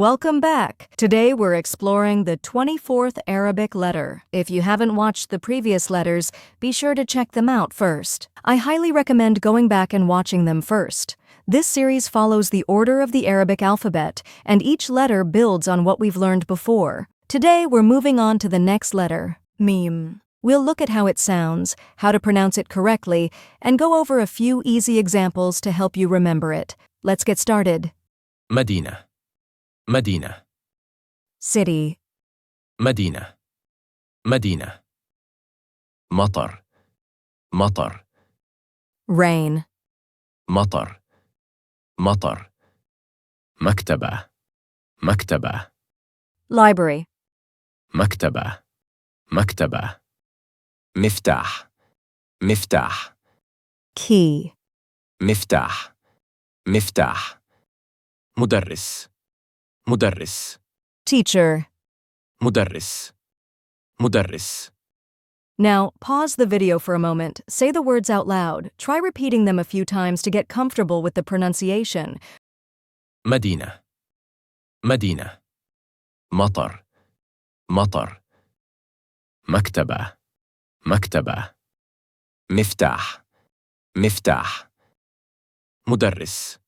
Welcome back. Today we're exploring the 24th Arabic letter. If you haven't watched the previous letters, be sure to check them out first. I highly recommend going back and watching them first. This series follows the order of the Arabic alphabet, and each letter builds on what we've learned before. Today we're moving on to the next letter, Meem. We'll look at how it sounds, how to pronounce it correctly, and go over a few easy examples to help you remember it. Let's get started. مدينة مدينة City, مدينة مدينة مطر مطر rain, مطر مطر مكتبة مكتبة library, مكتبة مكتبة مفتاح مفتاح key, مفتاح مفتاح مدرس مدرس teacher. مدرس مدرس Now, pause the video for a moment, say the words out loud, try repeating them a few times to get comfortable with the pronunciation. مدينة مدينة مطر مطر مكتبة مكتبة مفتاح مفتاح مدرس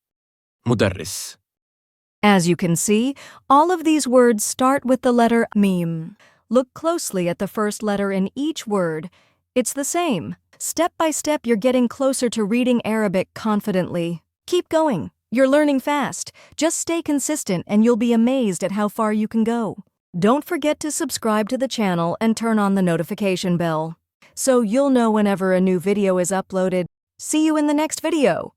مدرس As you can see, all of these words start with the letter Meem. Look closely at the first letter in each word. It's the same. Step by step, you're getting closer to reading Arabic confidently. Keep going. You're learning fast. Just stay consistent and you'll be amazed at how far you can go. Don't forget to subscribe to the channel and turn on the notification bell, so you'll know whenever a new video is uploaded. See you in the next video.